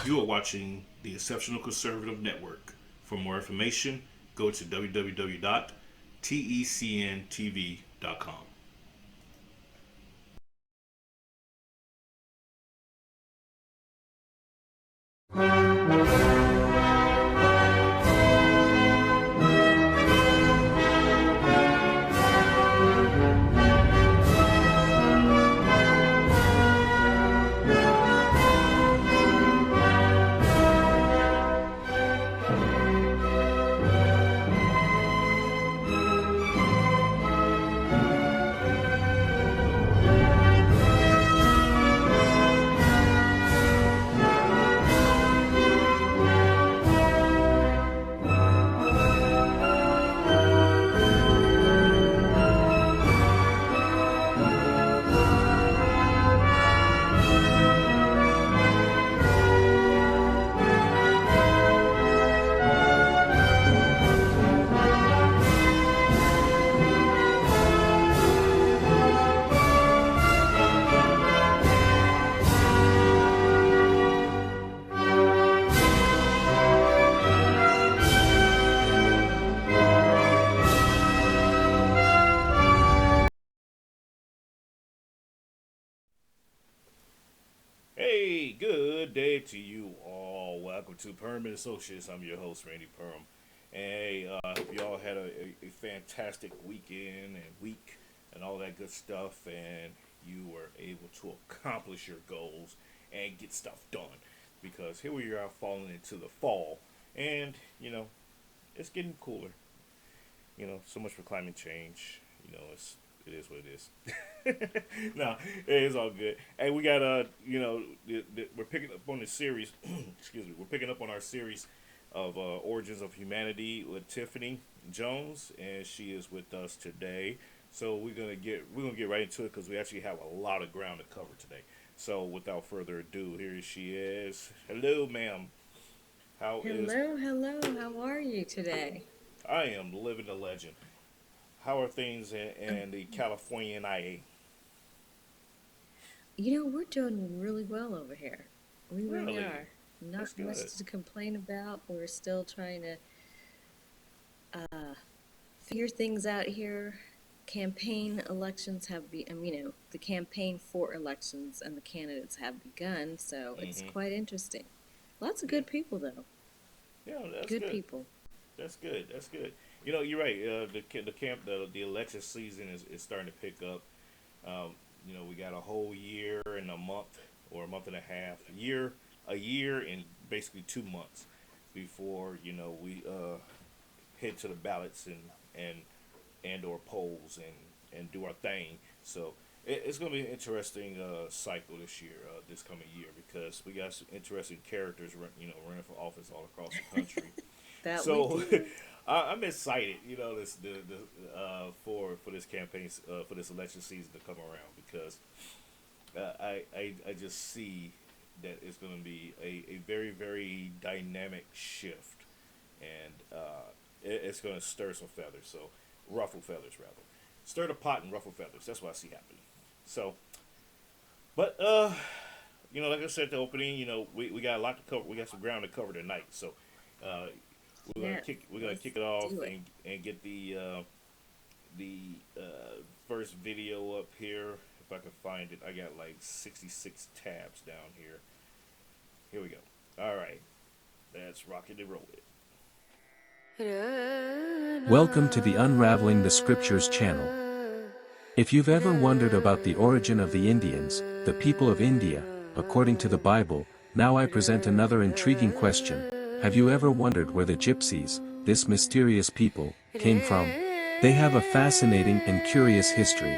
You are watching the Exceptional Conservative Network. For more information, go to www.tecntv.com. Hey, good day to you all. Welcome to Perm and Associates. I'm your host, Randy Perm. And hey, I hope you all had a fantastic weekend and week and all that good stuff, and you were able to accomplish your goals and get stuff done. Because here we are falling into the fall, and it's getting cooler. So much for climate change. It is what it is. No, it's all good. Hey, we got we're picking up on the series. Excuse me, we're picking up on our series of Origins of Humanity with Tiffani Jones, and she is with us today. So we're gonna get right into it because we actually have a lot of ground to cover today. So without further ado, here she is. Hello, ma'am. How is? Hello, hello. How are you today? I am living the legend. How are things in the Californian IA? We're doing really well over here. We really Really? are. Not That's much good. to complain about. We're still trying to figure things out here. Campaign elections have the campaign for elections and the candidates have begun, so it's Mm-hmm. quite interesting. Lots of Yeah. good people, though. Yeah, that's Good good. people. That's good. That's good. You're right. The election season is starting to pick up. Um, we got a whole year and a month or a month and a half, a year and basically 2 months before we head to the ballots and and or polls and do our thing. So it's going to be an interesting cycle this year, this coming year, because we got some interesting characters, running for office all across the country. That we So do. I'm excited, this for this campaign for this election season to come around because I just see that it's going to be a very very dynamic shift, and it's going to stir some feathers. So ruffle feathers rather, stir the pot and ruffle feathers. That's what I see happening. So, but like I said at the opening, we got a lot to cover. We got some ground to cover tonight. So. Uh, Yes, we're gonna let's kick it off do it. and get the first video up here if I can find it. I got like 66 tabs down here. Here we go. All right, let's rock it and roll it. Welcome to the Unraveling the Scriptures channel. If you've ever wondered about the origin of the Indians, the people of India, according to the Bible, now I present another intriguing question. Have you ever wondered where the Gypsies, this mysterious people, came from? They have a fascinating and curious history.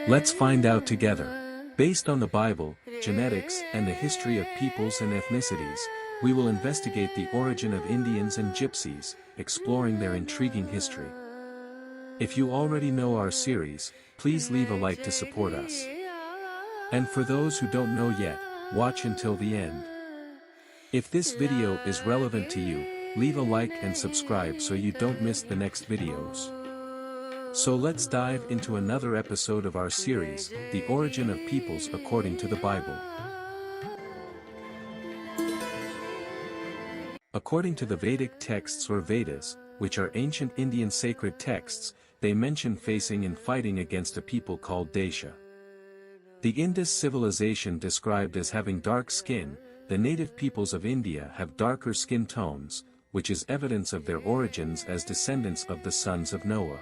Let's find out together. Based on the Bible, genetics, and the history of peoples and ethnicities, we will investigate the origin of Indians and Gypsies, exploring their intriguing history. If you already know our series, please leave a like to support us. And for those who don't know yet, watch until the end. If this video is relevant to you, leave a like and subscribe so you don't miss the next videos. So let's dive into another episode of our series, The Origin of Peoples According to the Bible. According to the Vedic texts or Vedas, which are ancient Indian sacred texts, they mention facing and fighting against a people called Desha. The Indus civilization described as having dark skin, the native peoples of India have darker skin tones, which is evidence of their origins as descendants of the sons of Noah.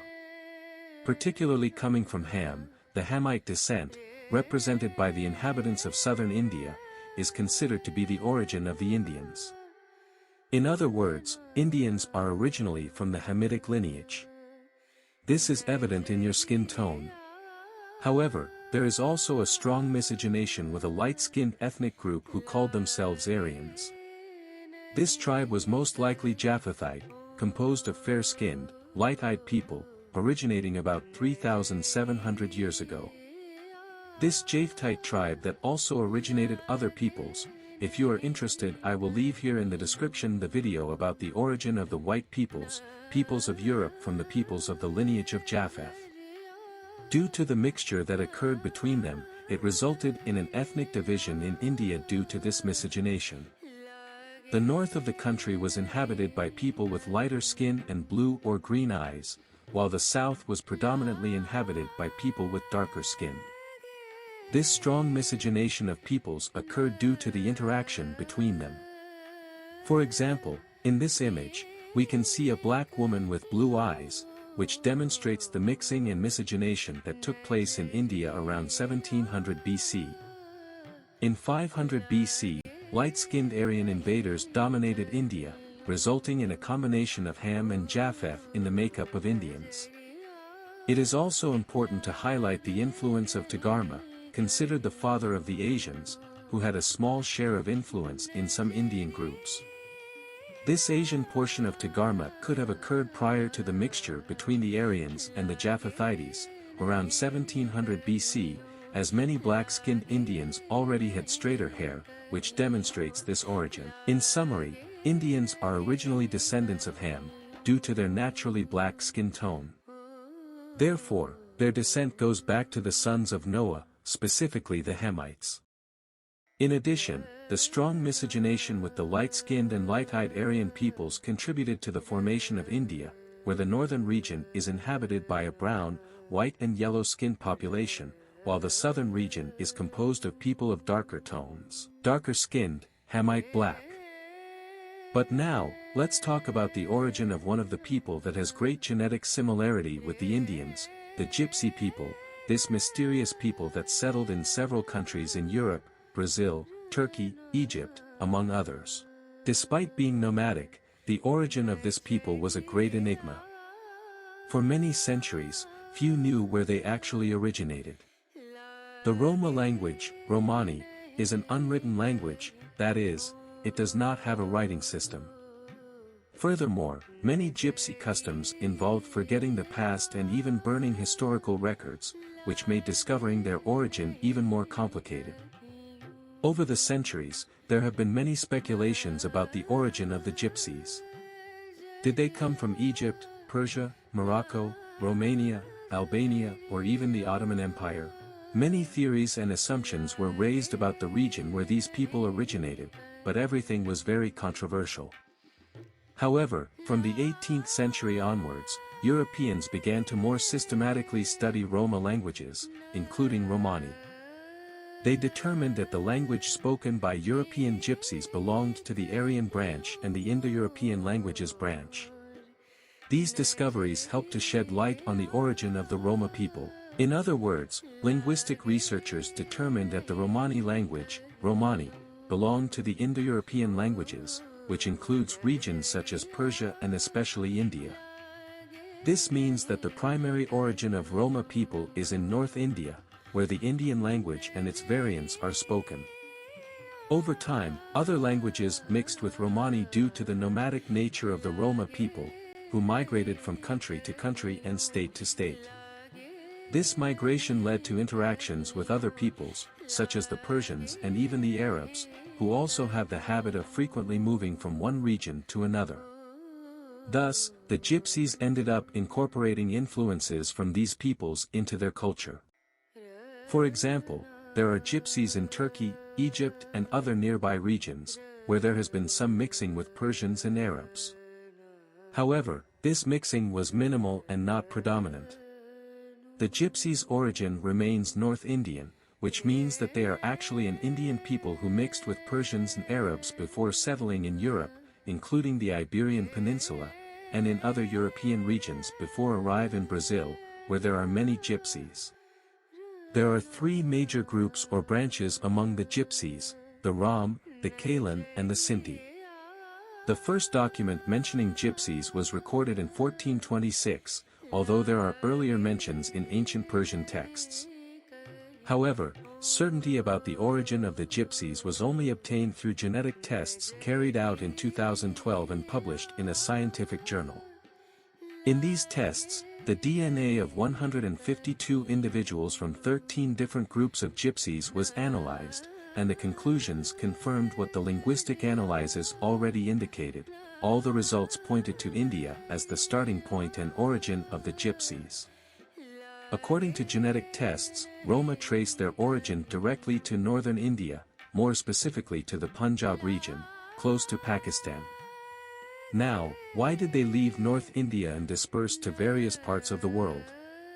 Particularly coming from Ham, the Hamite descent, represented by the inhabitants of southern India, is considered to be the origin of the Indians. In other words, Indians are originally from the Hamitic lineage. This is evident in your skin tone. However, there is also a strong miscegenation with a light-skinned ethnic group who called themselves Aryans. This tribe was most likely Japhetite, composed of fair-skinned, light-eyed people, originating about 3,700 years ago. This Japhetite tribe that also originated other peoples. If you are interested, I will leave here in the description the video about the origin of the white peoples of Europe from the peoples of the lineage of Japheth. Due to the mixture that occurred between them, it resulted in an ethnic division in India due to this miscegenation. The north of the country was inhabited by people with lighter skin and blue or green eyes, while the south was predominantly inhabited by people with darker skin. This strong miscegenation of peoples occurred due to the interaction between them. For example, in this image, we can see a black woman with blue eyes, which demonstrates the mixing and miscegenation that took place in India around 1700 BC. In 500 BC, light-skinned Aryan invaders dominated India, resulting in a combination of Ham and Japheth in the makeup of Indians. It is also important to highlight the influence of Togarma, considered the father of the Asians, who had a small share of influence in some Indian groups. This Asian portion of Togarma could have occurred prior to the mixture between the Aryans and the Japhethites, around 1700 BC, as many black-skinned Indians already had straighter hair, which demonstrates this origin. In summary, Indians are originally descendants of Ham, due to their naturally black skin tone. Therefore, their descent goes back to the sons of Noah, specifically the Hamites. In addition, the strong miscegenation with the light-skinned and light-eyed Aryan peoples contributed to the formation of India, where the northern region is inhabited by a brown, white and yellow-skinned population, while the southern region is composed of people of darker tones, darker-skinned, Hamite black. But now, let's talk about the origin of one of the people that has great genetic similarity with the Indians, the Gypsy people, this mysterious people that settled in several countries in Europe, Brazil, Turkey, Egypt, among others. Despite being nomadic, the origin of this people was a great enigma. For many centuries, few knew where they actually originated. The Roma language, Romani, is an unwritten language, that is, it does not have a writing system. Furthermore, many gypsy customs involved forgetting the past and even burning historical records, which made discovering their origin even more complicated. Over the centuries, there have been many speculations about the origin of the gypsies. Did they come from Egypt, Persia, Morocco, Romania, Albania, or even the Ottoman Empire? Many theories and assumptions were raised about the region where these people originated, but everything was very controversial. However, from the 18th century onwards, Europeans began to more systematically study Roma languages, including Romani. They determined that the language spoken by European gypsies belonged to the Aryan branch and the Indo-European languages branch. These discoveries helped to shed light on the origin of the Roma people. In other words, linguistic researchers determined that the Romani language, Romani, belonged to the Indo-European languages, which includes regions such as Persia and especially India. This means that the primary origin of Roma people is in North India, where the Indian language and its variants are spoken. Over time, other languages mixed with Romani due to the nomadic nature of the Roma people, who migrated from country to country and state to state. This migration led to interactions with other peoples, such as the Persians and even the Arabs, who also have the habit of frequently moving from one region to another. Thus, the Gypsies ended up incorporating influences from these peoples into their culture. For example, there are Gypsies in Turkey, Egypt and other nearby regions, where there has been some mixing with Persians and Arabs. However, this mixing was minimal and not predominant. The Gypsies' origin remains North Indian, which means that they are actually an Indian people who mixed with Persians and Arabs before settling in Europe, including the Iberian Peninsula, and in other European regions before arrive in Brazil, where there are many Gypsies. There are three major groups or branches among the Gypsies: the Rom, the Kalan and the Sinti. The first document mentioning Gypsies was recorded in 1426, although there are earlier mentions in ancient Persian texts. However, certainty about the origin of the Gypsies was only obtained through genetic tests carried out in 2012 and published in a scientific journal. In these tests, the DNA of 152 individuals from 13 different groups of Gypsies was analyzed, and the conclusions confirmed what the linguistic analyses already indicated. All the results pointed to India as the starting point and origin of the Gypsies. According to genetic tests, Roma trace their origin directly to northern India, more specifically to the Punjab region, close to Pakistan. Now, why did they leave North India and disperse to various parts of the world?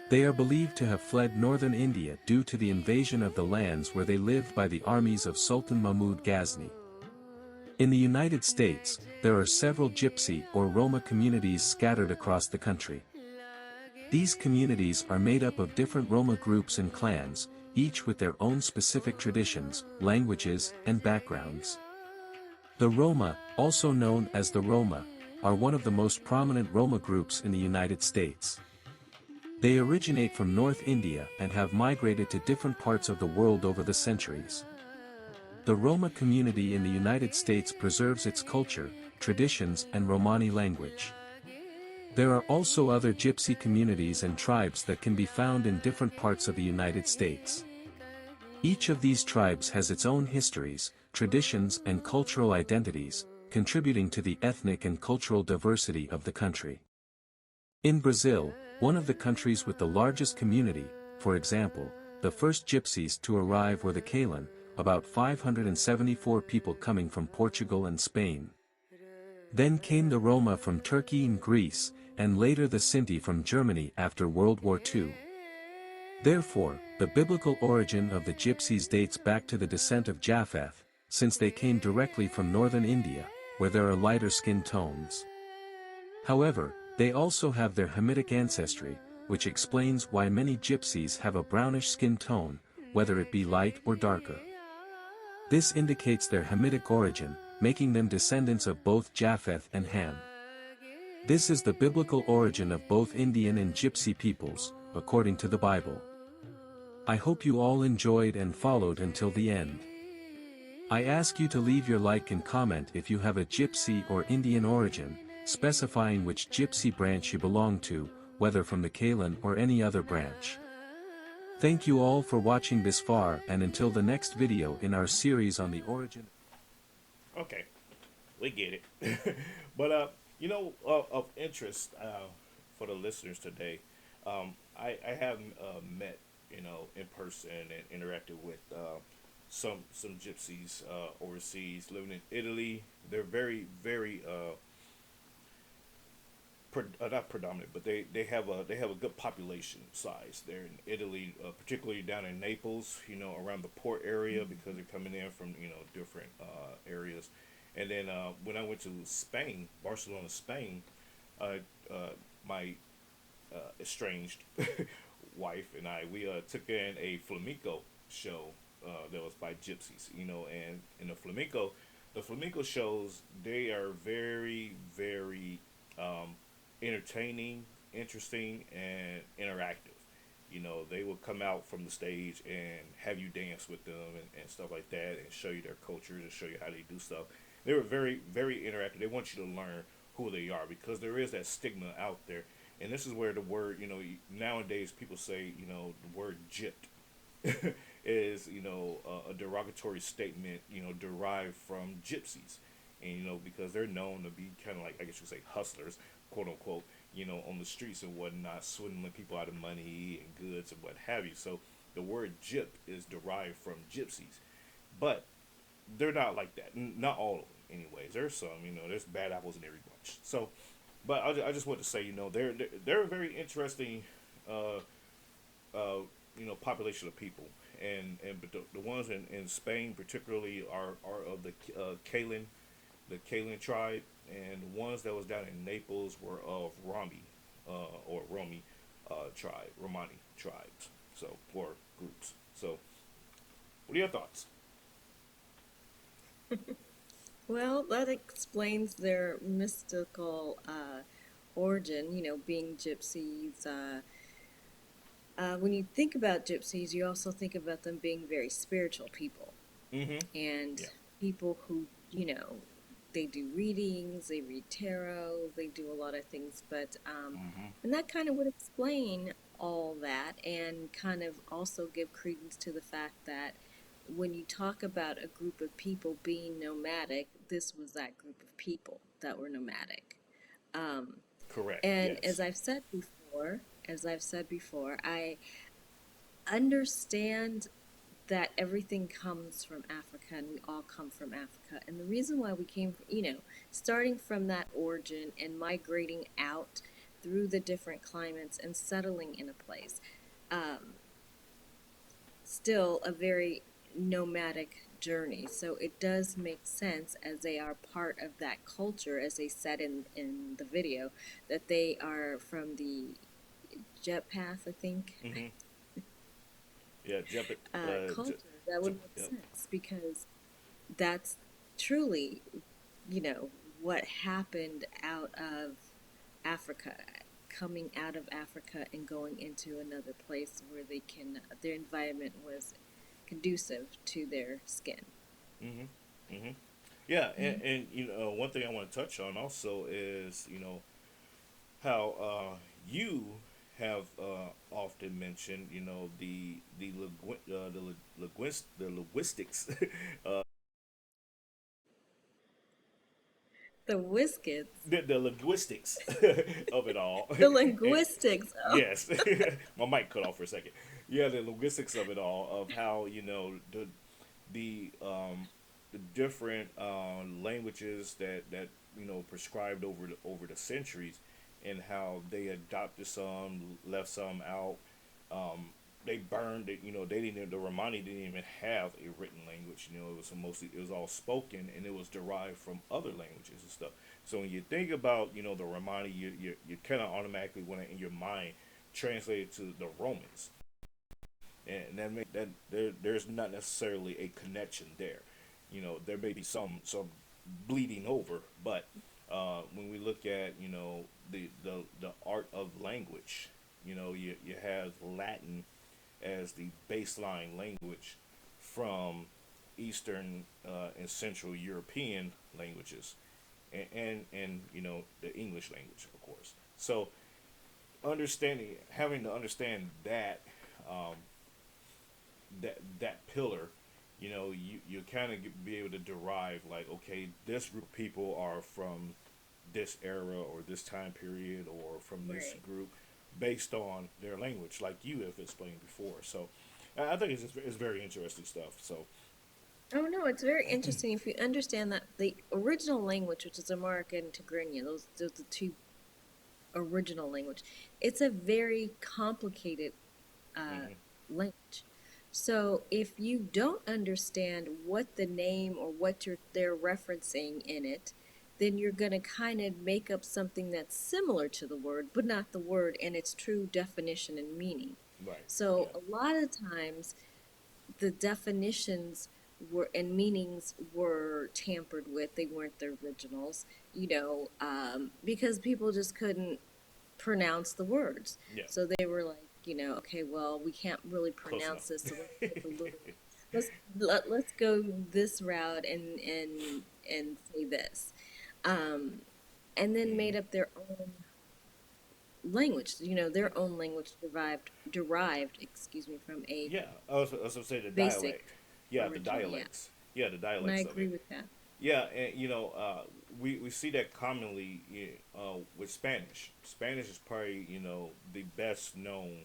They are believed to have fled northern India due to the invasion of the lands where they lived by the armies of Sultan Mahmud Ghazni. In the United States, there are several Gypsy or Roma communities scattered across the country. These communities are made up of different Roma groups and clans, each with their own specific traditions, languages, and backgrounds. The Roma, also known as the Roma, are one of the most prominent Roma groups in the United States. They originate from North India and have migrated to different parts of the world over the centuries. The Roma community in the United States preserves its culture, traditions and Romani language. There are also other Gypsy communities and tribes that can be found in different parts of the United States. Each of these tribes has its own histories, traditions and cultural identities, contributing to the ethnic and cultural diversity of the country. In Brazil, one of the countries with the largest community, for example, the first Gypsies to arrive were the Kalan, about 574 people coming from Portugal and Spain. Then came the Roma from Turkey and Greece, and later the Sinti from Germany after World War II. Therefore, the biblical origin of the Gypsies dates back to the descent of Japheth, since they came directly from northern India, where there are lighter skin tones. However, they also have their Hamitic ancestry, which explains why many Gypsies have a brownish skin tone, whether it be light or darker. This indicates their Hamitic origin, making them descendants of both Japheth and Ham. This is the biblical origin of both Indian and Gypsy peoples, according to the Bible. I hope you all enjoyed and followed until the end. I ask you to leave your like and comment if you have a Gypsy or Indian origin, specifying which Gypsy branch you belong to, whether from the Kalan or any other branch. Thank you all for watching this far, and until the next video in our series on the origin. Okay, we get it. But of interest for the listeners today, I have met in person and interacted with some Gypsies overseas living in Italy. They're very not predominant, but they have a good population size there in Italy, particularly down in Naples, around the port area, because they're coming in from different areas. And then when I went to Spain, Barcelona, Spain, my estranged wife and we took in a flamenco show that was by Gypsies, and in the flamenco shows, they are very entertaining, interesting, and interactive. They will come out from the stage and have you dance with them and stuff like that, and show you their cultures and show you how they do stuff. They were very interactive. They want you to learn who they are, because there is that stigma out there. And this is where the word, nowadays people say, the word gypped is, a derogatory statement, derived from gypsies. And, because they're known to be kind of like, I guess you could say, hustlers, quote unquote, on the streets and whatnot, swindling people out of money and goods and what have you. So the word gypped is derived from gypsies. But they're not like that. Not all of them, anyways. There's some, there's bad apples in every bunch. So, but I just want to say, they're a very interesting, uh, population of people, and but the ones in Spain particularly are of the Kalan tribe, and the ones that was down in Naples were of or Romi Romani tribes. So, or groups. So, what are your thoughts? Well, that explains their mystical origin, being gypsies. When you think about gypsies, you also think about them being very spiritual people Mm-hmm. and Yeah. people who, they do readings, they read tarot, they do a lot of things. Mm-hmm. And that kind of would explain all that and kind of also give credence to the fact that when you talk about a group of people being nomadic, this was that group of people that were nomadic. Um, Correct. and Yes. as I've said before, I understand that everything comes from Africa and we all come from Africa. And the reason why we came, starting from that origin and migrating out through the different climates and settling in a place, um, still a very nomadic journey. So it does make sense as they are part of that culture, as they said in the video, that they are from the jet path, I think, Mm-hmm. Yeah. Jump it. culture. That would make Yep. sense because that's truly, you know, what happened out of Africa, coming out of Africa and going into another place where their environment was conducive to their skin. Mm-hmm. Mm-hmm. Yeah, Mhm. and one thing I want to touch on also is how you have often mentioned the linguistics. The whiskets, The linguistics of it all. the And linguistics. Oh, yes, my mic cut off for a second. Yeah, the linguistics of it all, of how the different languages that prescribed over the centuries, and how they adopted some, left some out. Um, they burned it. They didn't. The Romani didn't even have a written language. It was all spoken, and it was derived from other languages and stuff. So when you think about the Romani, you kind of automatically want to in your mind translate it to the Romans, and that there's not necessarily a connection there. There may be some bleeding over, but when we look at the art of language, you have Latin as the baseline language from Eastern and Central European languages, and the English language, of course. So having to understand um, that pillar, you kind of be able to derive, like, okay, this group of people are from this era or this time period or from this right. group based on their language, like you have explained before. So I think it's very interesting stuff. So Oh no, it's very interesting if you understand that the original language, which is Amharic and Tigrinya, those are the two original language. It's a very complicated uh, hmm language. So if you don't understand what the name or what they're referencing in it, then you're going to kind of make up something that's similar to the word, but not the word in its true definition and meaning. right, So yeah, a lot of times the definitions were and meanings were tampered with. They weren't the originals, because people just couldn't pronounce the words. yeah, So they were like, okay, well, we can't really close pronounce enough. this, so let's take a little, let's go this route and say this, um, and then hmm made up their own language. Their own language derived, excuse me, from a Yeah, I was gonna say the basic dialect. Yeah, the original. Yeah, dialects. Yeah, the and I dialects of agree it. with that. Yeah, and we see that commonly with Spanish. Spanish is probably the best known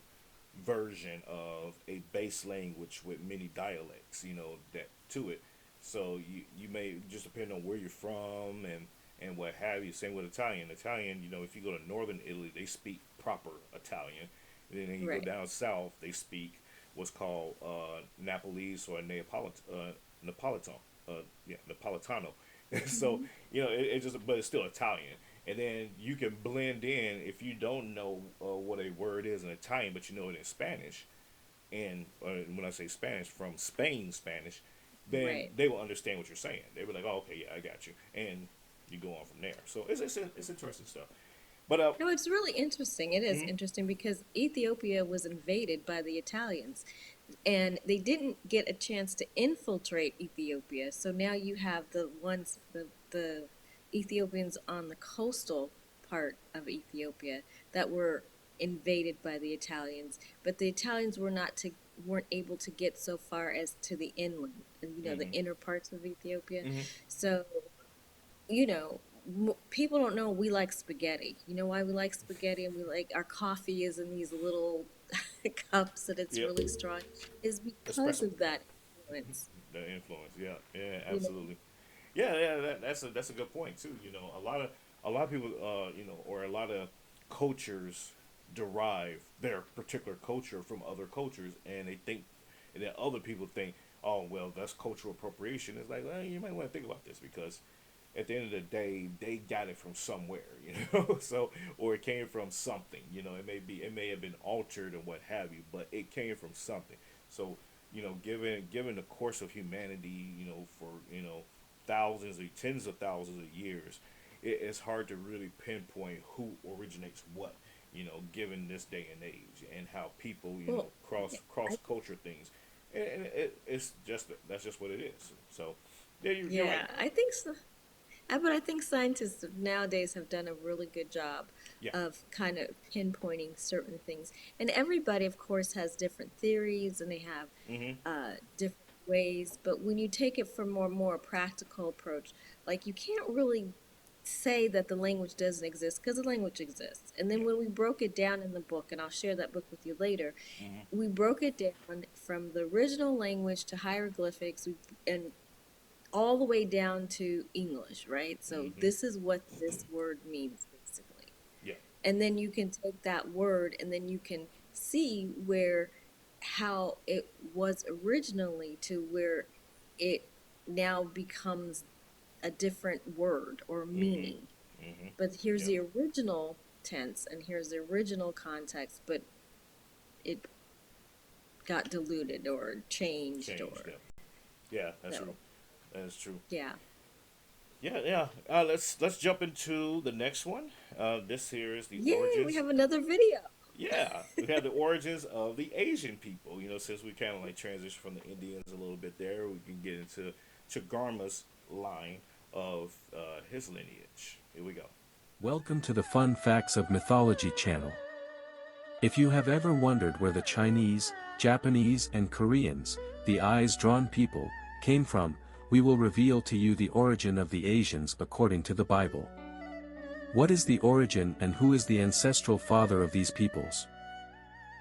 version of a base language with many dialects. That to it. So you may just depend on where you're from and what have you. Same with Italian. Italian, if you go to northern Italy, they speak proper Italian. And then you go Right. down south, they speak what's called Napolese or Napolitan. Napolitano. So Mhm. it just, but it's still Italian. And then you can blend in if you don't know what a word is in Italian, but you know it in Spanish. And when I say Spanish, from Spain Spanish, then Right. they will understand what you're saying. They were like, "Oh, okay, yeah, I got you," and you go on from there. So it's interesting stuff. But No, it's really interesting. It is mhm, interesting because Ethiopia was invaded by the Italians and they didn't get a chance to infiltrate Ethiopia. So now you have the Ethiopians on the coastal part of Ethiopia that were invaded by the Italians, but the Italians weren't able to get so far as to the inland, the mhm, inner parts of Ethiopia. mhm, So people don't know we like spaghetti. You know why we like spaghetti and we like our coffee is in these little cups and it's yep, really strong is because espresso, of that influence. the influence, yeah, yeah, You know, absolutely. Yeah, yeah, that's a good point too. A lot of people, or a lot of cultures derive their particular culture from other cultures, and they think, and then other people think, oh well, that's cultural appropriation. It's like, well, you might want to think about this because at the end of the day, they got it from somewhere. So, or it came from something. It may have been altered and what have you, but it came from something. So, given the course of humanity, for thousands or tens of thousands of years, it's hard to really pinpoint who originates what. Given this day and age and how people, well, cross culture things, and it's just that's just what it is. So, yeah, you're right. yeah, I think so. But I think scientists nowadays have done a really good job Yeah. of kind of pinpointing certain things. And everybody, of course, has different theories and they have Mhm. different ways. But when you take it from more practical approach, like you can't really say that the language doesn't exist because the language exists. And then Yeah. when we broke it down in the book, and I'll share that book with you later, Mhm. we broke it down from the original language to hieroglyphics and all the way down to English, right? So Mhm. this is what this word means basically. Yeah. And then you can take that word and then you can see how it was originally to where it now becomes a different word or Mhm. meaning. Mhm. But here's Yeah. the original tense and here's the original context, but it got diluted or changed Changed. or Yeah. Yeah. That's true. so That is true. yeah. Yeah. Yeah. Let's jump into the next one. This here is the Yay, we origins. have another video. Yeah, we have the origins of the Asian people. Since we kind of like transition from the Indians a little bit there, we can get into Chagarma's line of his lineage. Here we go. Welcome to the Fun Facts of Mythology channel. If you have ever wondered where the Chinese, Japanese and Koreans, the eyes-drawn people, came from, we will reveal to you the origin of the Asians according to the Bible. What is the origin and who is the ancestral father of these peoples?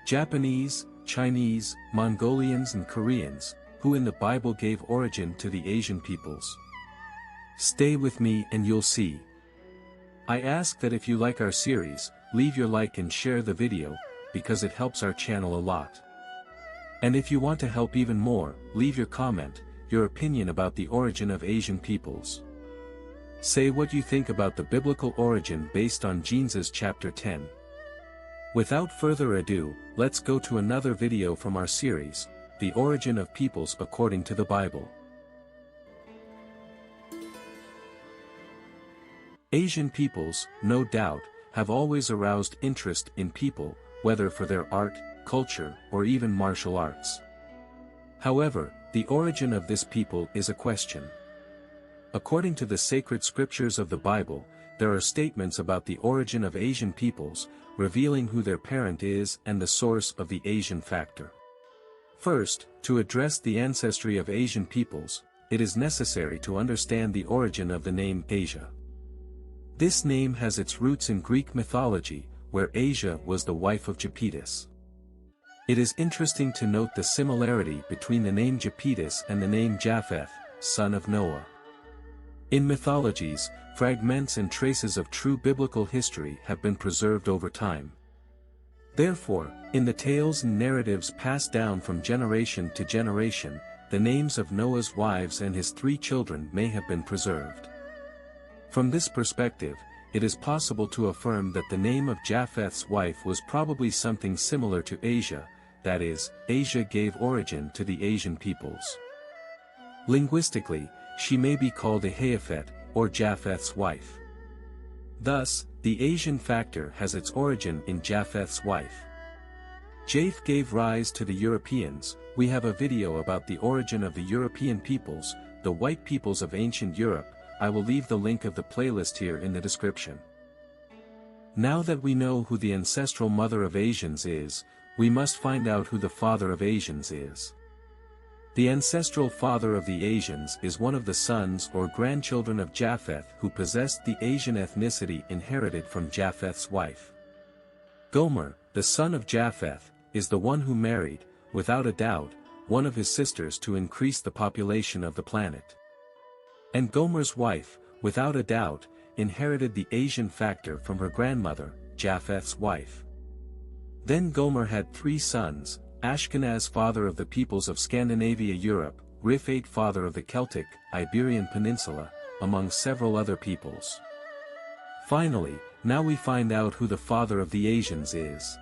Japanese, Chinese, Mongolians and Koreans, who in the Bible gave origin to the Asian peoples. Stay with me and you'll see. I ask that if you like our series, leave your like and share the video, because it helps our channel a lot. And if you want to help even more, leave your comment, your opinion about the origin of Asian peoples. Say what you think about the biblical origin based on Genesis chapter 10. Without further ado, let's go to another video from our series, The Origin of Peoples According to the Bible. Asian peoples, no doubt, have always aroused interest in people, whether for their art, culture, or even martial arts. However, the origin of this people is a question. According to the sacred scriptures of the Bible, there are statements about the origin of Asian peoples, revealing who their parent is and the source of the Asian factor. First, to address the ancestry of Asian peoples, it is necessary to understand the origin of the name Asia. This name has its roots in Greek mythology, where Asia was the wife of Japetus. It is interesting to note the similarity between the name Japetus and the name Japheth, son of Noah. In mythologies, fragments and traces of true biblical history have been preserved over time. Therefore, in the tales and narratives passed down from generation to generation, the names of Noah's wives and his 3 children may have been preserved. From this perspective, it is possible to affirm that the name of Japheth's wife was probably something similar to Asia, that is, Asia gave origin to the Asian peoples. Linguistically, she may be called Ahayaphet, or Japheth's wife. Thus, the Asian factor has its origin in Japheth's wife. Japheth gave rise to the Europeans. We have a video about the origin of the European peoples, the white peoples of ancient Europe. I will leave the link of the playlist here in the description. Now that we know who the ancestral mother of Asians is, we must find out who the father of Asians is. The ancestral father of the Asians is one of the sons or grandchildren of Japheth who possessed the Asian ethnicity inherited from Japheth's wife. Gomer, the son of Japheth, is the one who married, without a doubt, one of his sisters to increase the population of the planet. And Gomer's wife, without a doubt, inherited the Asian factor from her grandmother, Japheth's wife. Then Gomer had 3 sons, Ashkenaz, father of the peoples of Scandinavia, Europe, Rifate, father of the Celtic, Iberian Peninsula, among several other peoples. Finally, now we find out who the father of the Asians is.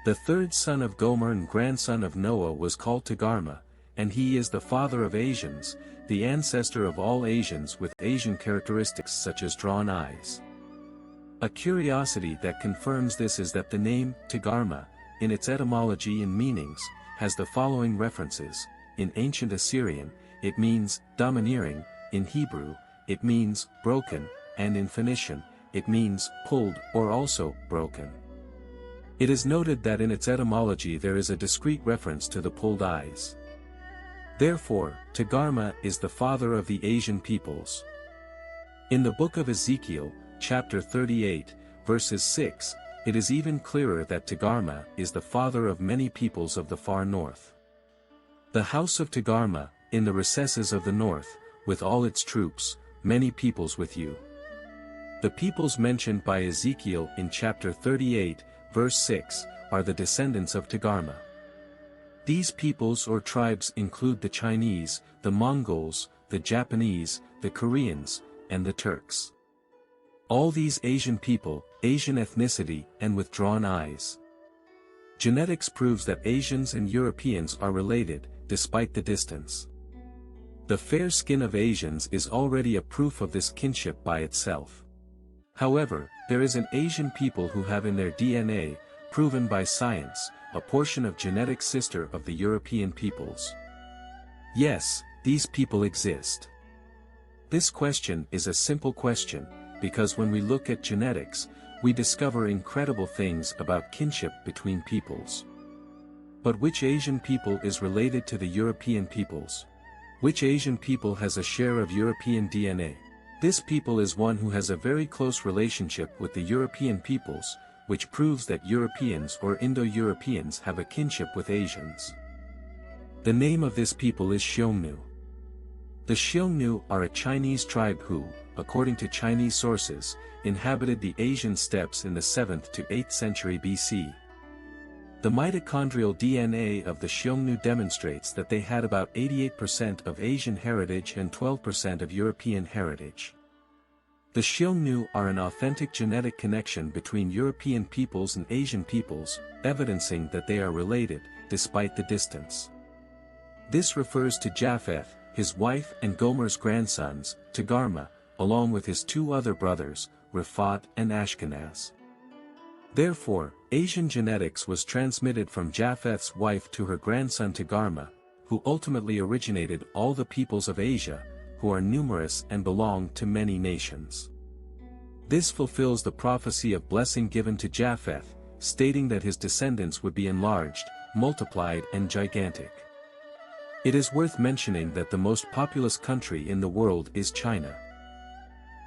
The 3rd son of Gomer and grandson of Noah was called Togarma, and he is the father of Asians, the ancestor of all Asians with Asian characteristics such as drawn eyes. A curiosity that confirms this is that the name Togarma, in its etymology and meanings, has the following references. In ancient Assyrian, it means domineering, in Hebrew, it means broken, and in Phoenician, it means pulled or also broken. It is noted that in its etymology there is a discrete reference to the pulled eyes. Therefore, Togarma is the father of the Asian peoples. In the book of Ezekiel, chapter 38, verses 6, it is even clearer that Togarma is the father of many peoples of the far north. The house of Togarma, in the recesses of the north, with all its troops, many peoples with you. The peoples mentioned by Ezekiel in chapter 38, verse 6, are the descendants of Togarma. These peoples or tribes include the Chinese, the Mongols, the Japanese, the Koreans, and the Turks. All these Asian people, Asian ethnicity, and with drawn eyes. Genetics proves that Asians and Europeans are related, despite the distance. The fair skin of Asians is already a proof of this kinship by itself. However, there is an Asian people who have in their DNA, proven by science, a portion of genetic sister of the European peoples. Yes, these people exist. This question is a simple question, because when we look at genetics, we discover incredible things about kinship between peoples. But which Asian people is related to the European peoples? Which Asian people has a share of European DNA? This people is one who has a very close relationship with the European peoples, which proves that Europeans or Indo-Europeans have a kinship with Asians. The name of this people is Xiongnu. The Xiongnu are a Chinese tribe who, according to Chinese sources, inhabited the Asian steppes in the 7th to 8th century BC. The mitochondrial DNA of the Xiongnu demonstrates that they had about 88% of Asian heritage and 12% of European heritage. The Xiongnu are an authentic genetic connection between European peoples and Asian peoples, evidencing that they are related, despite the distance. This refers to Japheth, his wife and Gomer's grandsons, Togarma, along with his 2 other brothers, Rifat and Ashkenaz. Therefore, Asian genetics was transmitted from Japheth's wife to her grandson Togarma, who ultimately originated all the peoples of Asia, who are numerous and belong to many nations. This fulfills the prophecy of blessing given to Japheth, stating that his descendants would be enlarged, multiplied and gigantic. It is worth mentioning that the most populous country in the world is China.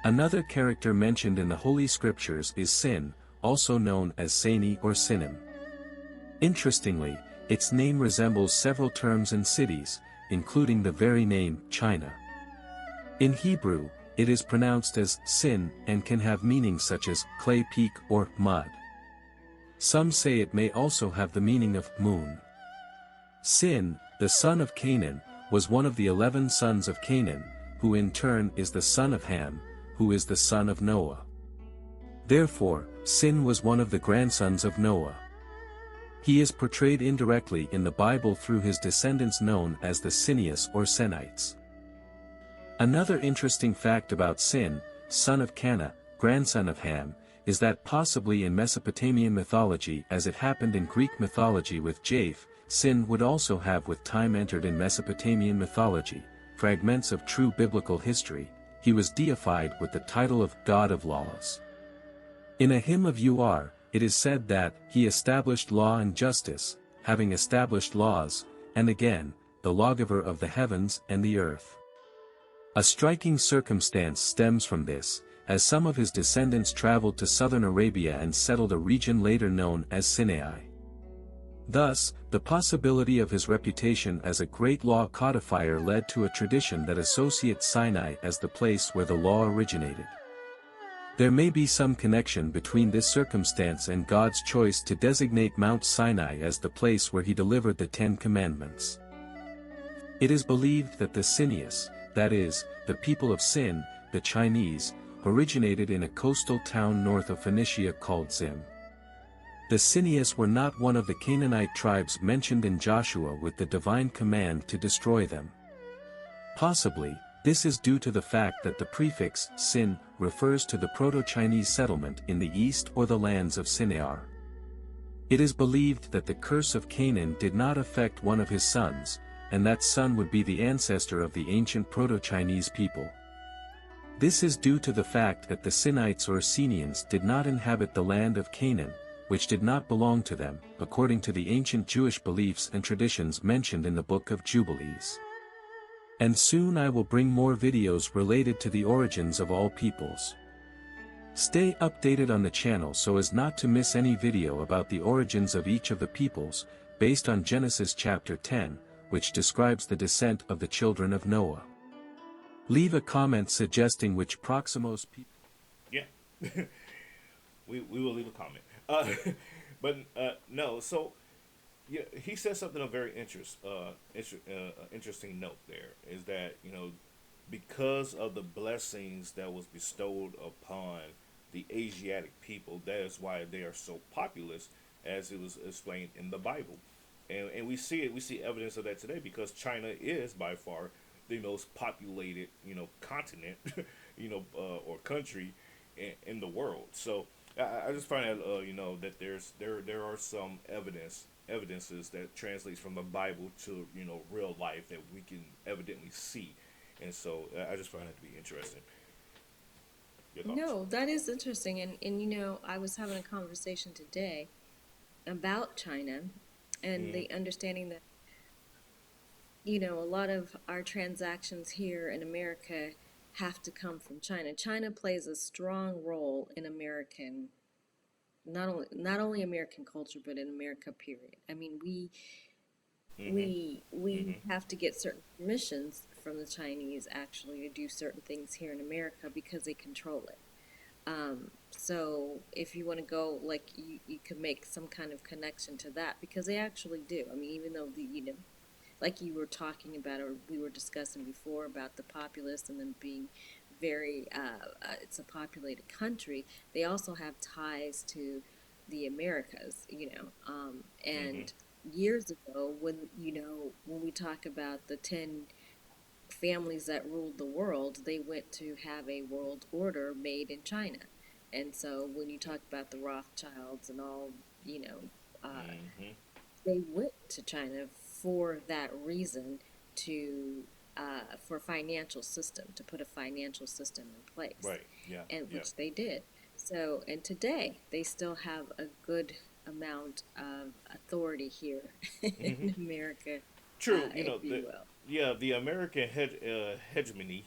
Another character mentioned in the Holy Scriptures is Sin, also known as Sani or Sinim. Interestingly, its name resembles several terms and cities, including the very name China. In Hebrew, it is pronounced as sin and can have meanings such as clay peak or mud. Some say it may also have the meaning of moon. Sin, the son of Canaan, was one of the 11 sons of Canaan, who in turn is the son of Ham, who is the son of Noah. Therefore, Sin was one of the grandsons of Noah. He is portrayed indirectly in the Bible through his descendants known as the Sinites or Senites. Another interesting fact about Sin, son of Cana, grandson of Ham, is that possibly in Mesopotamian mythology as it happened in Greek mythology with Japhet, Sin would also have with time entered in Mesopotamian mythology, fragments of true biblical history. He was deified with the title of God of Laws. In a hymn of UR, it is said that he established law and justice, having established laws, and again, the lawgiver of the heavens and the earth. A striking circumstance stems from this, as some of his descendants traveled to southern Arabia and settled a region later known as Sinai. Thus, the possibility of his reputation as a great law codifier led to a tradition that associates Sinai as the place where the law originated. There may be some connection between this circumstance and God's choice to designate Mount Sinai as the place where he delivered the 10 Commandments. It is believed that the Sinites, that is, the people of Sin, the Chinese, originated in a coastal town north of Phoenicia called Zim. The Sinites were not one of the Canaanite tribes mentioned in Joshua with the divine command to destroy them. Possibly, this is due to the fact that the prefix Sin refers to the Proto-Chinese settlement in the east or the lands of Shinar. It is believed that the curse of Canaan did not affect one of his sons, and that son would be the ancestor of the ancient Proto-Chinese people. This is due to the fact that the Sinites or Sinians did not inhabit the land of Canaan, which did not belong to them, according to the ancient Jewish beliefs and traditions mentioned in the Book of Jubilees. And soon I will bring more videos related to the origins of all peoples. Stay updated on the channel so as not to miss any video about the origins of each of the peoples, based on Genesis chapter 10, which describes the descent of the children of Noah. Leave a comment suggesting which Proximos people. Yeah, we will leave a comment. No, so yeah, he said something of very interesting note there is that, because of the blessings that was bestowed upon the Asiatic people, that is why they are so populous, as it was explained in the Bible. And we see evidence of that today because China is by far the most populated, continent, or country in the world. So I just find that, that there are some evidences that translates from the Bible to, real life that we can evidently see. And so I just find that to be interesting. Your thoughts? No, that is interesting. And I was having a conversation today about China and the understanding that, a lot of our transactions here in America have to come from China. China plays a strong role in American, not only American culture, but in America, period. I mean, Mm-hmm. we Mm-hmm. have to get certain permissions from the Chinese actually to do certain things here in America because they control it. So if you want to go, like, you could make some kind of connection to that because they actually do. I mean, even though like you were talking about or we were discussing before about the populace and them being very, it's a populated country, they also have ties to the Americas, Mm-hmm. and years ago when we talk about the 10 families that ruled the world, they went to have a world order made in China. And so when you talk about the Rothschilds and all, uh, Mm-hmm. they went to China for that reason to for financial system to put a financial system in place, Right. Yeah. and Yeah. which they did. So and today they still have a good amount of authority here Mm-hmm. in America, True. if you will. The American hegemony,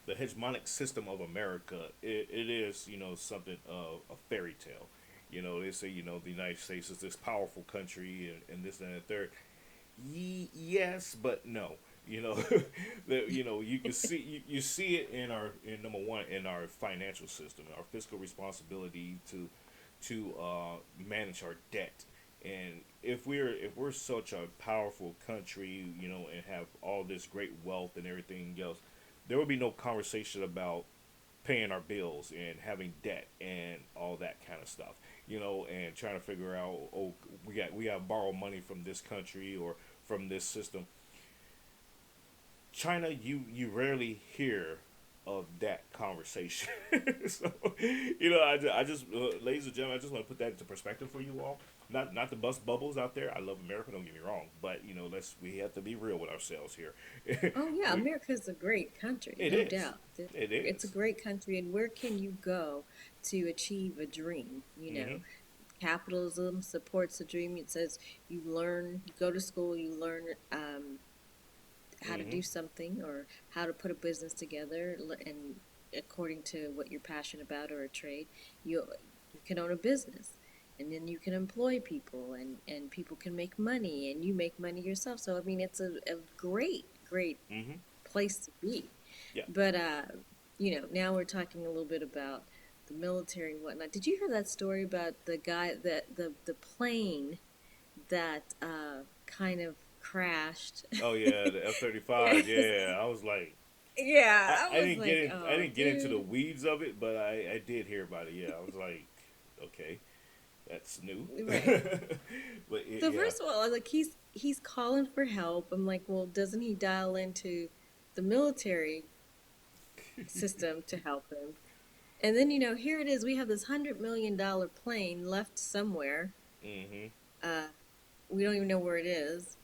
the hegemonic system of America, it is, something of a fairy tale. They say, the United States is this powerful country and this and the third. Yes, but no. You know, that you can see you see it in our in number one in our financial system, our fiscal responsibility to manage our debt. And if we're such a powerful country, and have all this great wealth and everything else, there would be no conversation about paying our bills and having debt and all that kind of stuff, and trying to figure out, oh, we got to borrow money from this country or from this system. China, you rarely hear of that conversation. So, ladies and gentlemen, I just want to put that into perspective for you all. Not to bust bubbles out there. I love America. Don't get me wrong, but we have to be real with ourselves here. Oh yeah, we, America's a great country, it no is, doubt. it It's a is. great country, and where can you go to achieve a dream? Mm-hmm. Capitalism supports a dream. It says you go to school, you learn how to Mm-hmm. do something or how to put a business together, and according to what you're passionate about or a trade, you you can own a business. And then you can employ people, and people can make money, and you make money yourself. So I mean, it's a great Mm-hmm. place to be. Yeah. But now we're talking a little bit about the military and whatnot. Did you hear that story about the guy that the plane that kind of crashed? Oh yeah, the F-35. Yeah, I was like, Yeah, I, I I was didn't get like, in. I oh, didn't get into the dude. weeds of it, but I did hear about it. Yeah, I was like, okay, that's new. Right. So Yeah. first of all, I was like, he's calling for help. I'm like, well, doesn't he dial into the military system to help him? And then here it is. We have this $100 million plane left somewhere. Mm-hmm. Uh, we don't even know where it is.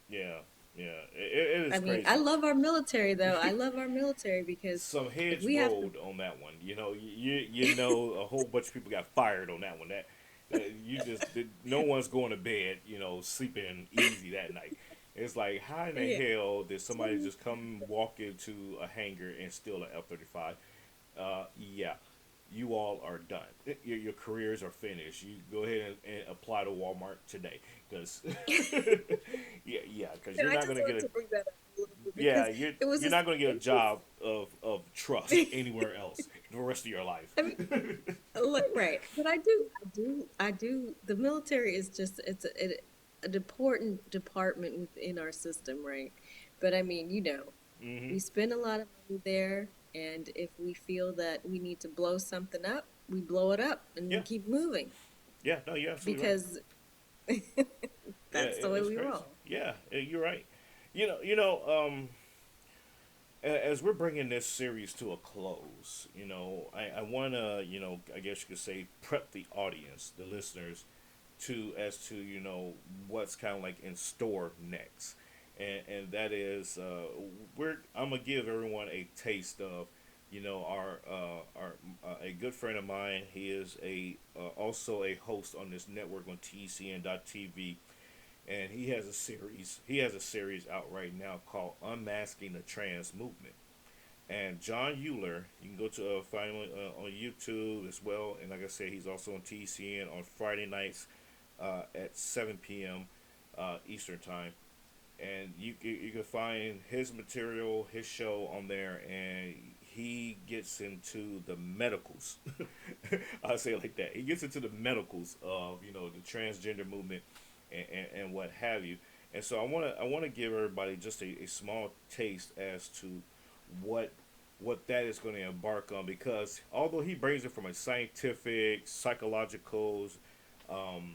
Yeah. Yeah. It I is mean, I crazy. love our military though. I love our military because Some if heads we have to, rolled on that one. A whole bunch of people got fired on that one. No one's going to bed, sleeping easy that night. It's like, how in the yeah. hell did somebody just come walk into a hangar and steal an F-35? Yeah, you all are done. Your careers are finished. You go ahead and apply to Walmart today, because yeah, because you're I not just gonna get wanted a to bring that up a little bit yeah, because it was you're just not gonna get a it was. job of trust anywhere else the rest of your life. I mean, right, but I do. The military is just an important department within our system, right? But I mean, Hmm. we spend a lot of money there, and if we feel that we need to blow something up, we blow it up and we Yeah, keep moving yeah, no, you're absolutely right. because Yeah, that's the way it's we crazy. roll. Yeah, you're right. As we're bringing this series to a close, I want to, I guess you could say, prep the audience, the listeners, to what's kind of like in store next, and that is I'm gonna give everyone a taste of, our a good friend of mine. He is a also a host on this network on TCN.TV, and he has a series out right now called Unmasking the Trans Movement. And John Euler, you can go to find him on YouTube as well. And like I said, he's also on TCN on Friday nights at 7 p.m. Eastern time. And you can find his material, his show on there, and he gets into the medicals. I'll say it like that. He gets into the medicals of the transgender movement and what have you. And so I want to give everybody just a small taste as to what what that is going to embark on, because although he brings it from a scientific, psychological, um,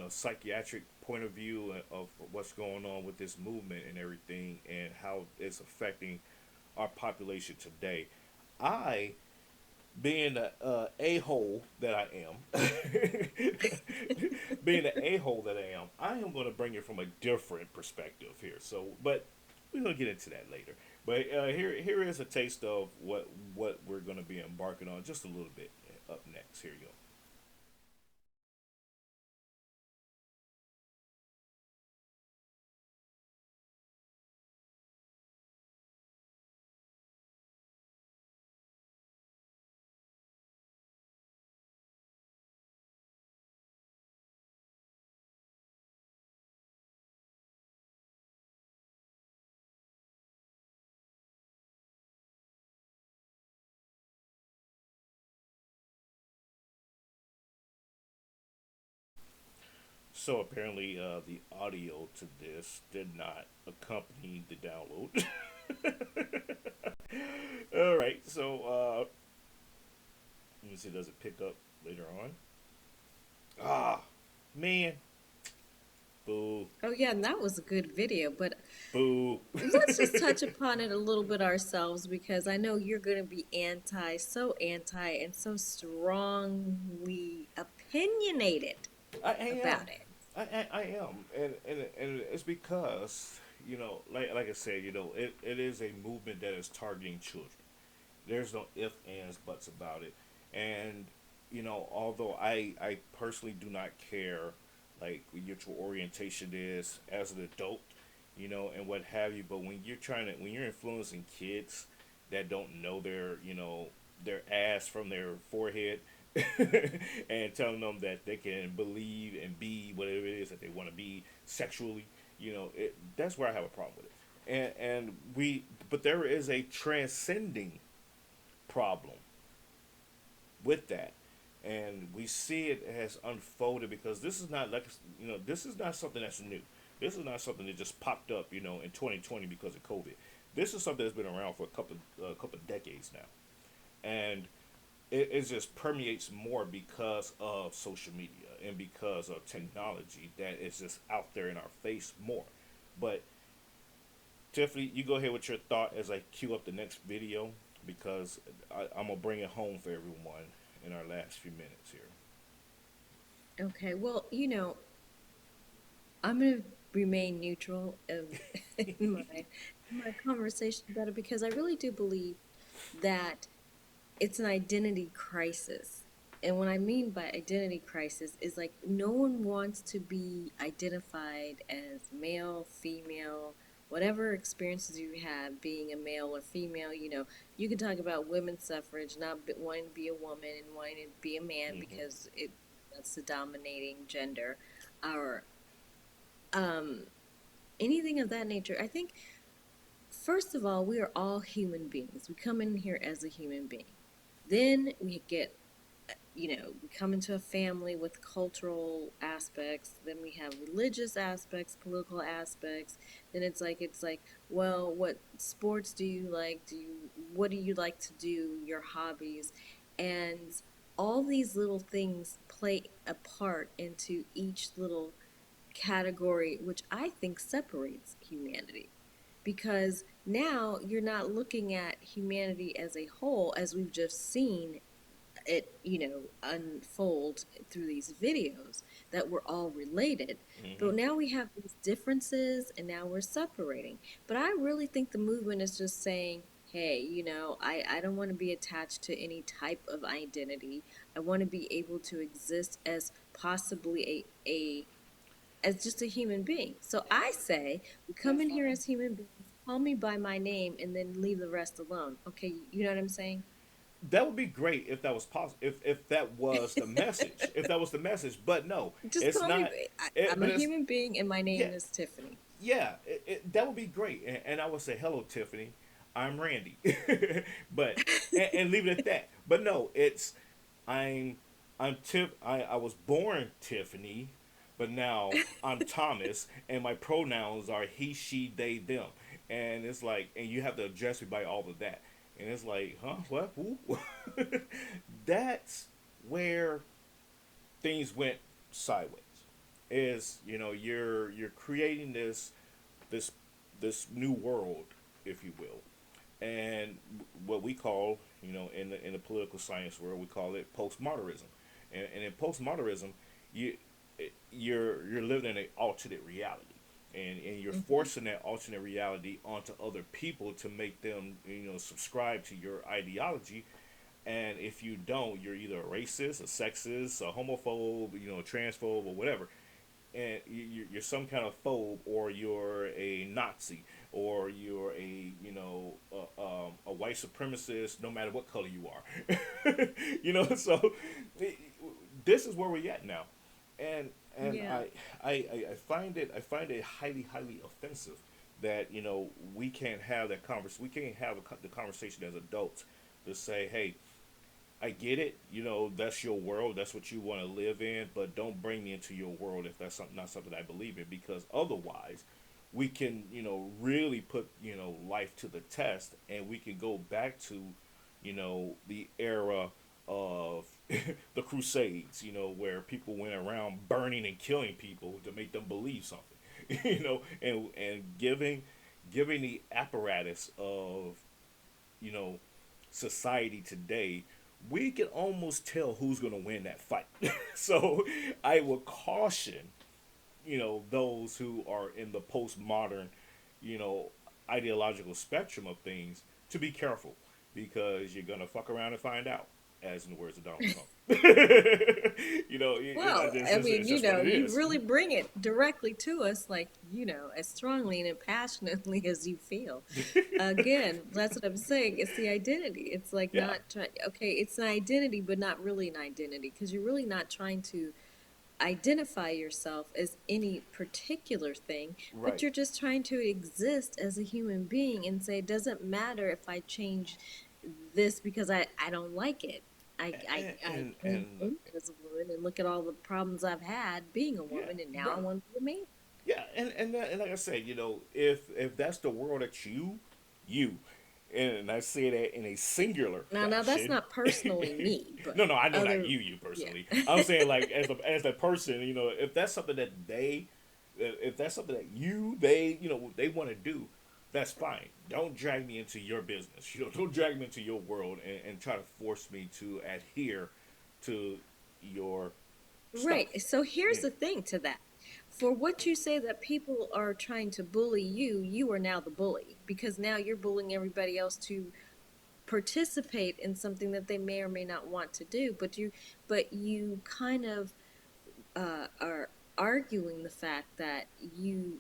psychiatric point of view of what's going on with this movement and everything, and how it's affecting our population today. I, being the a-hole that I am, being the a-hole that I am going to bring it from a different perspective here. So, but we're going to get into that later. But here is a taste of what we're going to be embarking on just a little bit up next. Here you go. So apparently, the audio to this did not accompany the download. All right, so let me see. Does it pick up later on? Ah, man, boo, Oh yeah, and that was a good video, but boo. let's just touch upon it a little bit ourselves because I know you're going to be so anti, and so strongly opinionated I am. about it. I am, and it's because like I said, it is a movement that is targeting children. There's no ifs, ands, buts about it. And although I personally do not care like what your orientation is as an adult, and what have you, but when you're influencing kids that don't know their ass from their forehead, and telling them that they can believe and be whatever it is that they want to be sexually, that's where I have a problem with it. But there is a transcending problem with that, and we see it has unfolded because this is not like this is not something that's new. This is not something that just popped up in 2020 because of COVID. This is something that's been around for a couple of decades now, and it just permeates more because of social media and because of technology that is just out there in our face more. But Tiffany, you go ahead with your thought as I queue up the next video because I'm gonna bring it home for everyone in our last few minutes here. Okay, well, I'm going to remain neutral in my conversation about it because I really do believe that it's an identity crisis. And what I mean by identity crisis is like no one wants to be identified as male, female, whatever experiences you have being a male or female. You can talk about women's suffrage, not wanting to be a woman and wanting to be a man Hmm. because that's the dominating gender, or um, anything of that nature. I think, first of all, we are all human beings. We come in here as a human being. Then we come into a family with cultural aspects, then we have religious aspects, political aspects. Then it's like, well, what sports do you like? What do you like to do? Your hobbies. And all these little things play a part into each little category, which I think separates humanity. Because now you're not looking at humanity as a whole, as we've just seen it, unfold through these videos, that we're all related. Hmm. But now we have these differences and now we're separating. But I really think the movement is just saying, hey, I don't want to be attached to any type of identity. I want to be able to exist as possibly a as just a human being. So I say we come That's in here fine. as human beings, call me by my name, and then leave the rest alone. Okay, you know what I'm saying? That would be great if that was possible. If that was the message. If that was the message. But no, Just it's call me. not. It, I'm a but it's human being, and my yeah, name is Tiffani. yeah. That would be great, and I would say hello, Tiffany. I'm Randy, but and leave it at that. But no, it's I'm I'm Tiff. I was born Tiffany, but now I'm Thomas, and my pronouns are he, she, they, them, and it's like, and you have to address me by all of that, and it's like, huh, what, who? That's where things went sideways. Is you're creating this this new world, if you will, and what we call in the political science world we call it postmodernism, and in postmodernism you you're living in an alternate reality, and you're Hmm. forcing that alternate reality onto other people to make them subscribe to your ideology. And if you don't, you're either a racist, a sexist, a homophobe, a transphobe, or whatever, and you're some kind of phobe, or you're a Nazi, or you're a white supremacist, no matter what color you are. So this is where we're at now, and and Yeah. I find it highly offensive that we can't have that converse we can't have the conversation as adults to say, hey, I get it. You know, that's your world. That's what you want to live in. But don't bring me into your world if that's not something I believe in, because otherwise, we can, really put, life to the test, and we can go back to, the era of the Crusades, where people went around burning and killing people to make them believe something, and giving the apparatus of, you know, society today, we can almost tell who's going to win that fight. So I would caution, those who are in the postmodern, you know, ideological spectrum of things to be careful, because you're going to fuck around and find out, as in the words of Donald Trump. Well, I mean, It's just what it you is. really bring it directly to us, like, as strongly and passionately as you feel. Again, that's what I'm saying. It's the identity. It's like Yeah, not trying, okay, it's an identity, but not really an identity, because you're really not trying to identify yourself as any particular thing, but right. you're just trying to exist as a human being and say, it doesn't matter if I change this because I don't like it. I came And in as a woman and look at all the problems I've had being a yeah, woman, and now I right. want to be a man. Yeah, and like I said, if that's the world that you, and I say that in a singular Now that's fashion. not personally me, but No, I know not other, you yeah. personally. I'm saying, like, as a person, if that's something that if that's something that they want to do, that's fine. Don't drag me into your business. Don't drag me into your world, and try to force me to adhere to your Right. stuff. So here's Yeah, the thing to that. For what you say that people are trying to bully you, you are now the bully, because now you're bullying everybody else to participate in something that they may or may not want to do, but you kind of are arguing the fact that you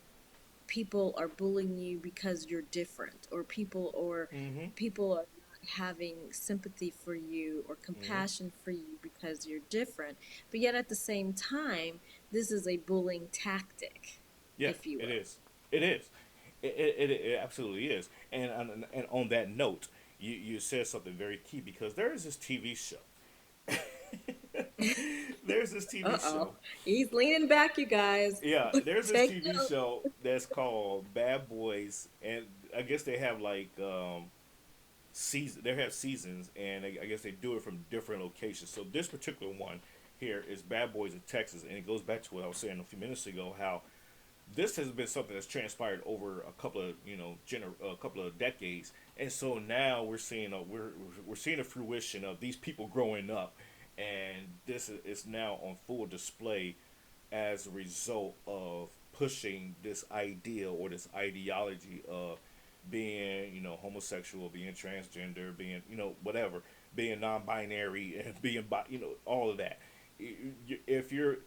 people are bullying you because you're different, or mm-hmm. people are not having sympathy for you or Mm-hmm. compassion for you because you're different. But yet at the same time, this is a bullying tactic, Yeah, if you it will. is. It is. It absolutely is. And on that note, you said something very key, because there is this TV show. There's this TV Uh-oh. show. He's leaning back, you guys. Yeah, there's this Take TV note. show that's called Bad Boys, and I guess they have like season. They have seasons, and I guess they do it from different locations. So this particular one here is Bad Boys in Texas, and it goes back to what I was saying a few minutes ago, how this has been something that's transpired over a couple of a couple of decades, and so now we're seeing a fruition of these people growing up, and this is now on full display as a result of pushing this idea or this ideology of being, homosexual, being transgender, being, whatever, being non-binary, and being, all of that. If you're,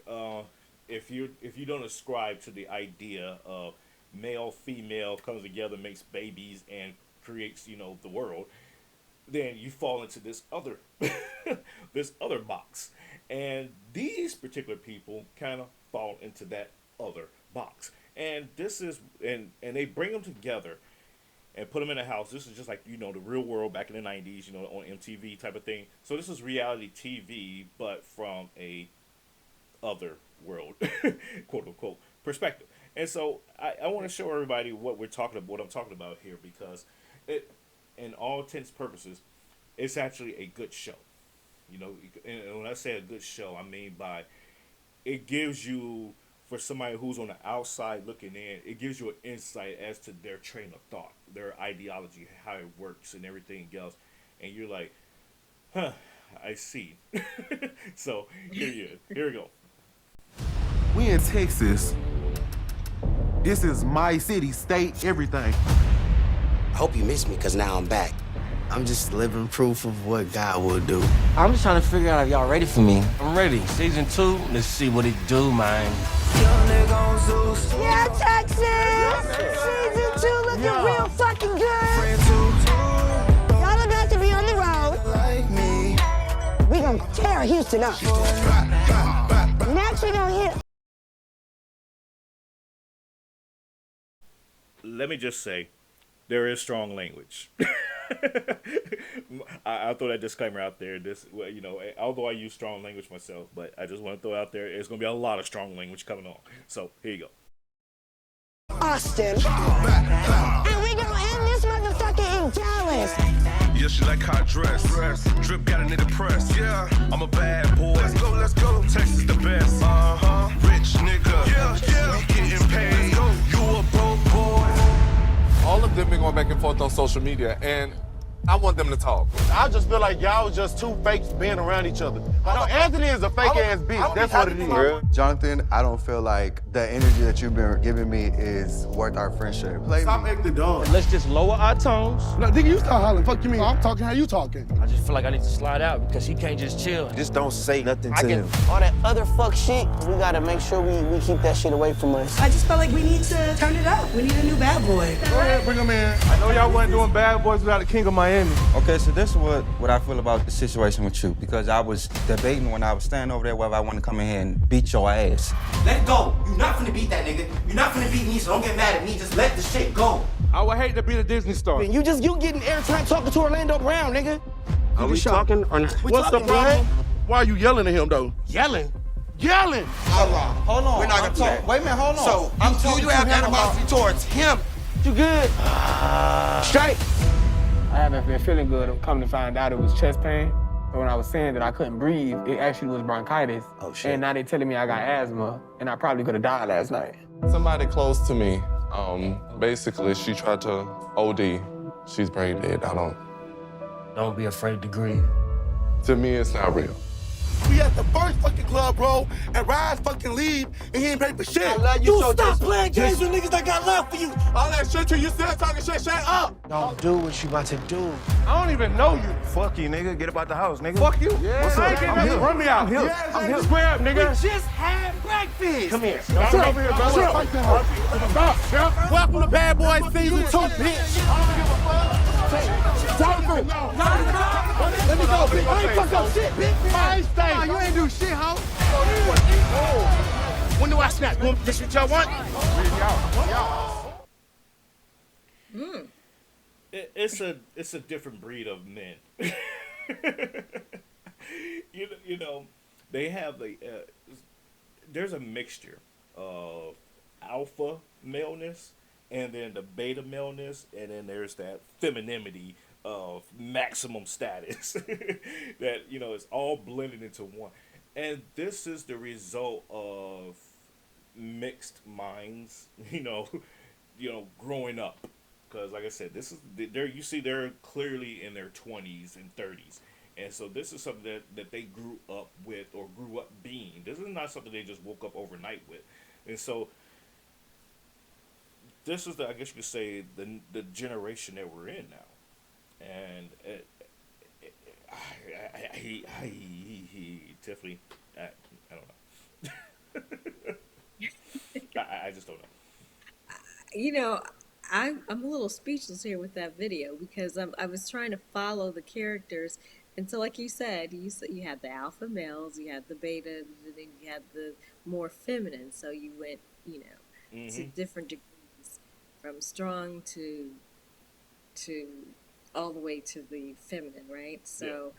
if you don't ascribe to the idea of male, female comes together, makes babies, and creates, the world, then you fall into this other this other box, and these particular people kind of fall into that other box, and this is and they bring them together and put them in a house. This is just like, the real world back in the 90s, on MTV type of thing. So this is reality TV, but from a other world, quote unquote, perspective. And so I want to show everybody what I'm talking about here, because it, in all intents and purposes, it's actually a good show. And when I say a good show, I mean by it gives you, for somebody who's on the outside looking in, it gives you an insight as to their train of thought, their ideology, how it works, and everything else. And you're like, huh, I see. So here we go. We in Texas. This is my city, state, everything. I hope you miss me, because now I'm back. I'm just living proof of what God will do. I'm just trying to figure out if y'all ready for me. I'm ready. Season 2, let's see what it do, man. Yeah, Texas! Season 2 looking real fucking good. Y'all don't have to be on the road. We gonna tear Houston up. Next we gonna hit. Let me just say, there is strong language. I'll throw that disclaimer out there. This, you know, although I use strong language myself, but I just want to throw out there, there's going to be a lot of strong language coming on. So here you go. Austin. And we gonna end this motherfucker in Dallas. Yeah, she like hot dress. Drip got a nigga press. Yeah, I'm a bad boy. Let's go. Texas the best. Rich nigga. Yeah. We getting paid. You a broke boy. All of them been going back and forth on social media, and I want them to talk. I just feel like y'all was just two fakes being around each other. No, Anthony is a fake ass bitch. That's what it is. Jonathan, I don't feel like the energy that you've been giving me is worth our friendship. Stop acting dumb. Let's just lower our tones. No, nigga, you start hollering. Fuck you mean? I'm talking how you talking. I just feel like I need to slide out because he can't just chill. Just don't say nothing to him. All that other fuck shit, we gotta make sure we keep that shit away from us. I just felt like we need to turn it up. We need a new bad boy. Go ahead, bring him in. I know y'all wasn't doing Bad Boys without the King of Miami. Okay, so this is what I feel about the situation with you, because I was debating when I was standing over there whether I want to come in here and beat your ass. Let go. You're not finna beat that nigga. You're not finna beat me, so don't get mad at me. Just let the shit go. I would hate to be the Disney star. You getting airtime talking to Orlando Brown, nigga. Are we talking or not? What's the problem? Why are you yelling at him, though? Yelling? Yelling! Hold on. We're not gonna do that. Wait a minute, hold on. So, you have animosity towards him. You good? Straight. I haven't been feeling good. I'm coming to find out it was chest pain. But when I was saying that I couldn't breathe, it actually was bronchitis. Oh, shit. And now they're telling me I got asthma, and I probably could have died last night. Somebody close to me, basically, she tried to OD. She's brain dead. Don't be afraid to grieve. To me, it's not real. We at the first fucking club, bro, and Rise fucking leave, and he ain't pay for shit. I love you so stop Jason. playing games with niggas that got love for you. All that shit you still talking shit, shut up! Don't do what you about to do. I don't even know you. Fuck you, nigga. Get up out the house, nigga. Fuck you. Yeah. What's up? I'm here. Run me out. I'm here. Square up, nigga. We just had breakfast. Come here. Stop over here, bro. Stop. Welcome to Bad Boys Season 2, bitch. Jonathan, let me go, bitch. I ain't fuck up shit, bitch. I ain't stay. Nah, you ain't do shit, ho. When do I snap? This what y'all want? It's a different breed of men. you know, they have there's a mixture of alpha maleness and then the beta maleness, and then there's that femininity of maximum status that, you know, it's all blended into one. And this is the result of mixed minds, you know, growing up. Because, like I said, this is they're clearly in their 20s and 30s, and so this is something that they grew up with or grew up being. This is not something they just woke up overnight with, and so this is I guess you could say the generation that we're in now, and Tiffany, I don't know. I just don't know. You know, I'm a little speechless here with that video because I was trying to follow the characters, and so like you said, you had the alpha males, you had the beta, and then you had the more feminine. So you went, to different degrees, from strong to all the way to the feminine, right? So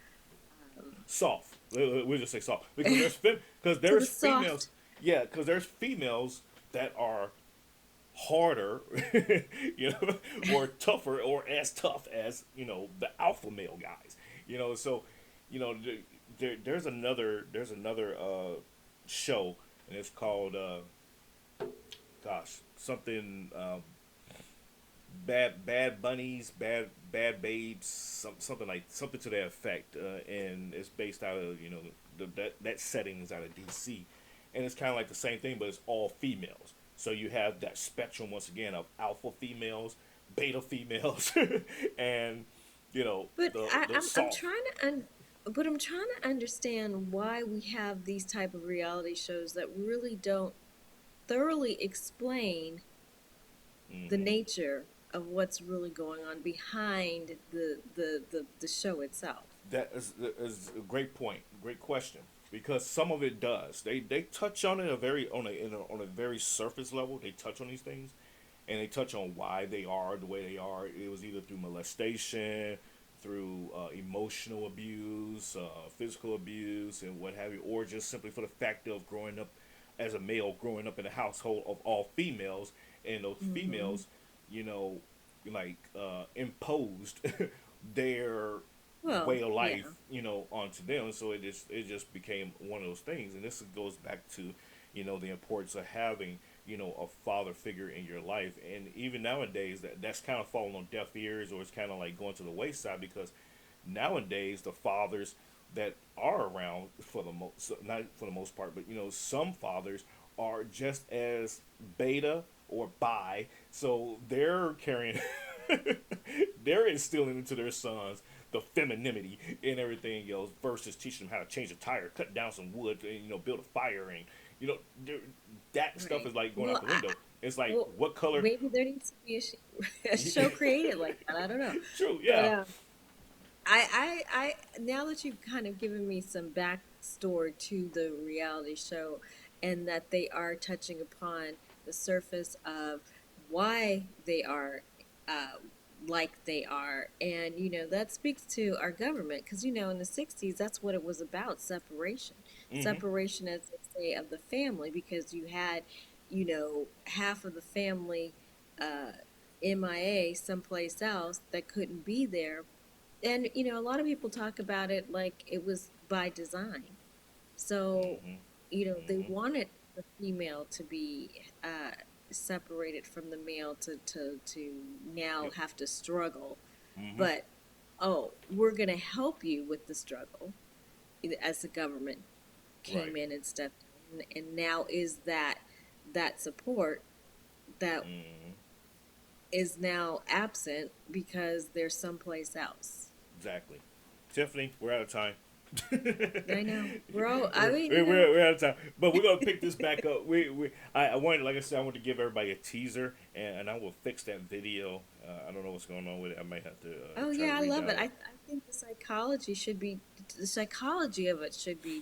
soft. We'll just say soft because there's females. Soft. Yeah, because there's females that are harder, or tougher, or as tough as the alpha male guys. So there's another show, and it's called something bad bunnies, bad babes, something to that effect, and it's based out of that setting is out of DC, and it's kind of like the same thing, but it's all females. So you have that spectrum once again of alpha females, beta females, and But I'm soft. trying to understand why we have these type of reality shows that really don't thoroughly explain the nature of what's really going on behind the show itself. That is a great point, great question. Because some of it does. They touch on it on a very surface level. They touch on these things, and they touch on why they are the way they are. It was either through molestation, through emotional abuse, physical abuse, and what have you, or just simply for the fact of growing up as a male, growing up in a household of all females, and those females, you know, like imposed their Well, way of yeah. life, you know, onto them. So it just became one of those things, and this goes back to, you know, the importance of having, you know, a father figure in your life. And even nowadays, that's kind of falling on deaf ears, or it's kind of like going to the wayside, because nowadays the fathers that are around, for the most, not for the most part, but you know, some fathers are just as beta or bi, so they're carrying they're instilling into their sons the femininity and everything else, versus teaching them how to change a tire, cut down some wood, and you know, build a fire, and you know, that stuff Right. is like going Well, out the window. It's like, well, what color? maybe there needs to be a show created like that. I don't know. True, But yeah. now that you've kind of given me some backstory to the reality show, and that they are touching upon the surface of why they are uh, like they are, and you know, that speaks to our government, because you know, in the 60s, that's what it was about: separation, Mm-hmm. separation, as they say, of the family, because you had, you know, half of the family uh, MIA someplace else that couldn't be there. And you know, a lot of people talk about it like it was by design. So Mm-hmm. you know, they Mm-hmm. wanted the female to be separated from the male, to now Yep. have to struggle. Mm-hmm. But oh, we're going to help you with the struggle, as the government Right. came in and stepped in. And now is that support that Mm-hmm. is now absent because they're someplace else. Exactly. Tiffany, we're out of time. I know. We're all, I we're, mean, you we're, know, we're out of time, but we're gonna pick this back up. I wanted, like I said, I want to give everybody a teaser, and I will fix that video. I don't know what's going on with it. I might have to oh try to yeah, I love it. redownload. I think the psychology of it should be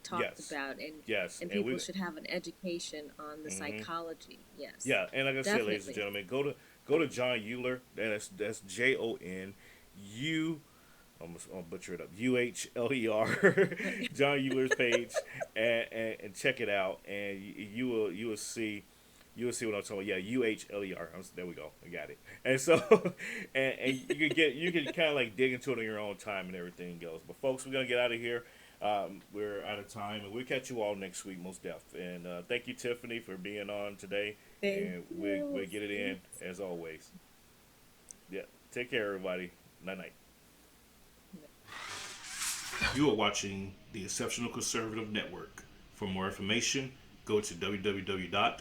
talked Yes, about, yes, and and people we. should have an education on the Hmm. psychology. Yes, Yeah, and like I said, ladies and definitely. gentlemen, go to John Euler. That's JONU. I'll butcher it up. UHLER, John Euler's page, and check it out, and you will see. You will see what I'm talking about. Yeah, UHLER. There we go. I got it. And so, and you can kind of like dig into it on your own time and everything goes. But folks, we're gonna get out of here. We're out of time, and we'll catch you all next week, most def. And thank you, Tiffany, for being on today. Thank And you. we'll get it in as always. Yeah. Take care, everybody. Night night. You are watching the Exceptional Conservative Network. For more information, go to www.tecntv.com.